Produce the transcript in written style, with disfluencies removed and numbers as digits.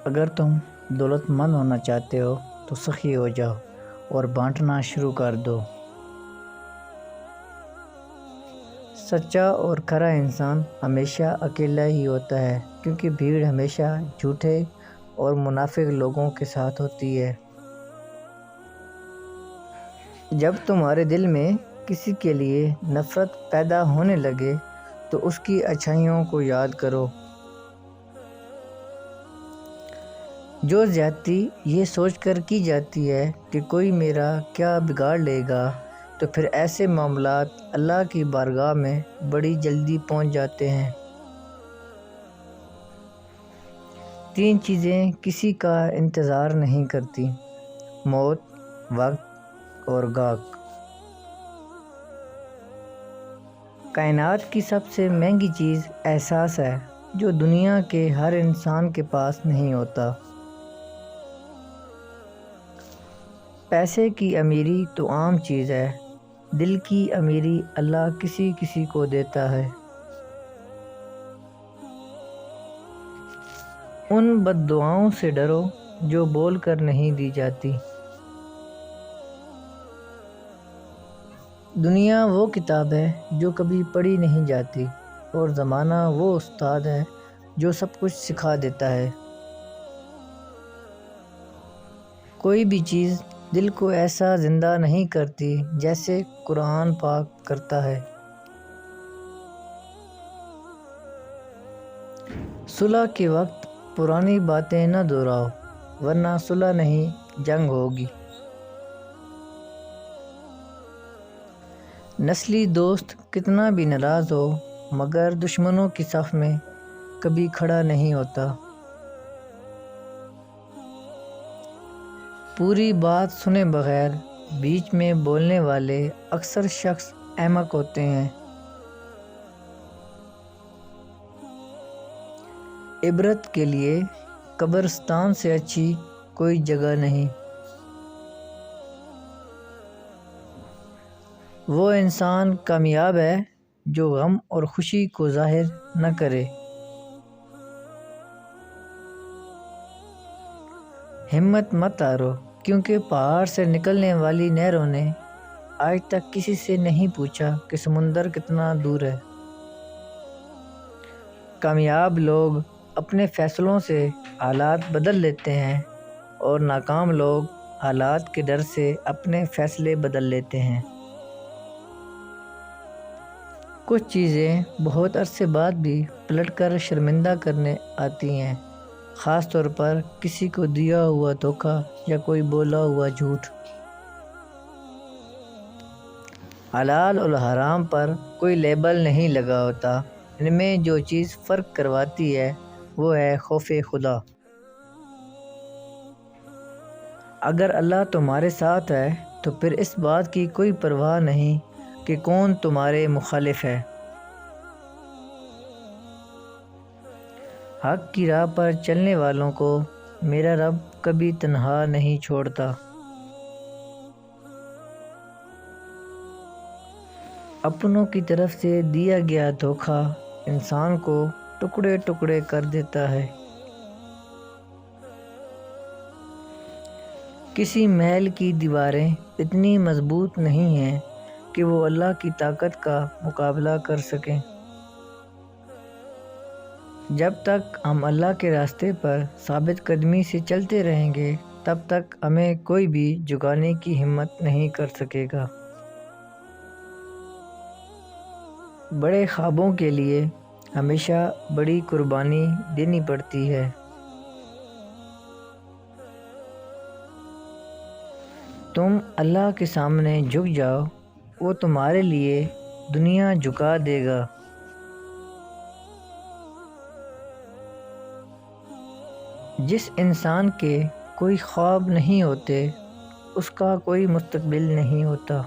اگر تم دولت مند ہونا چاہتے ہو تو سخی ہو جاؤ اور بانٹنا شروع کر دو۔ سچا اور کھرا انسان ہمیشہ اکیلا ہی ہوتا ہے، کیونکہ بھیڑ ہمیشہ جھوٹے اور منافق لوگوں کے ساتھ ہوتی ہے۔ جب تمہارے دل میں کسی کے لیے نفرت پیدا ہونے لگے تو اس کی اچھائیوں کو یاد کرو۔ جو زیادتی یہ سوچ کر کی جاتی ہے کہ کوئی میرا کیا بگاڑ لے گا، تو پھر ایسے معاملات اللہ کی بارگاہ میں بڑی جلدی پہنچ جاتے ہیں۔ 3 چیزیں کسی کا انتظار نہیں کرتی: موت، وقت اور گاہک۔ کائنات کی سب سے مہنگی چیز احساس ہے، جو دنیا کے ہر انسان کے پاس نہیں ہوتا۔ پیسے کی امیری تو عام چیز ہے، دل کی امیری اللہ کسی کسی کو دیتا ہے۔ ان بد دعاؤں سے ڈرو جو بول کر نہیں دی جاتی۔ دنیا وہ کتاب ہے جو کبھی پڑھی نہیں جاتی، اور زمانہ وہ استاد ہے جو سب کچھ سکھا دیتا ہے۔ کوئی بھی چیز دل کو ایسا زندہ نہیں کرتی جیسے قرآن پاک کرتا ہے۔ صلح کے وقت پرانی باتیں نہ دہراؤ، ورنہ صلح نہیں جنگ ہوگی۔ نسلی دوست کتنا بھی ناراض ہو، مگر دشمنوں کی صف میں کبھی کھڑا نہیں ہوتا۔ پوری بات سنے بغیر بیچ میں بولنے والے اکثر شخص احمق ہوتے ہیں۔ عبرت کے لیے قبرستان سے اچھی کوئی جگہ نہیں۔ وہ انسان کامیاب ہے جو غم اور خوشی کو ظاہر نہ کرے۔ ہمت مت ہارو، کیونکہ پہاڑ سے نکلنے والی نہروں نے آج تک کسی سے نہیں پوچھا کہ سمندر کتنا دور ہے۔ کامیاب لوگ اپنے فیصلوں سے حالات بدل لیتے ہیں، اور ناکام لوگ حالات کے ڈر سے اپنے فیصلے بدل لیتے ہیں۔ کچھ چیزیں بہت عرصے بعد بھی پلٹ کر شرمندہ کرنے آتی ہیں، خاص طور پر کسی کو دیا ہوا دھوکہ یا کوئی بولا ہوا جھوٹ۔ حلال اور حرام پر کوئی لیبل نہیں لگا ہوتا، ان میں جو چیز فرق کرواتی ہے وہ ہے خوف خدا۔ اگر اللہ تمہارے ساتھ ہے تو پھر اس بات کی کوئی پرواہ نہیں کہ کون تمہارے مخالف ہے۔ حق کی راہ پر چلنے والوں کو میرا رب کبھی تنہا نہیں چھوڑتا۔ اپنوں کی طرف سے دیا گیا دھوکہ انسان کو ٹکڑے ٹکڑے کر دیتا ہے۔ کسی محل کی دیواریں اتنی مضبوط نہیں ہیں کہ وہ اللہ کی طاقت کا مقابلہ کر سکیں۔ جب تک ہم اللہ کے راستے پر ثابت قدمی سے چلتے رہیں گے، تب تک ہمیں کوئی بھی جھکانے کی ہمت نہیں کر سکے گا۔ بڑے خوابوں کے لیے ہمیشہ بڑی قربانی دینی پڑتی ہے۔ تم اللہ کے سامنے جھک جاؤ، وہ تمہارے لیے دنیا جھکا دے گا۔ جس انسان کے کوئی خواب نہیں ہوتے، اس کا کوئی مستقبل نہیں ہوتا۔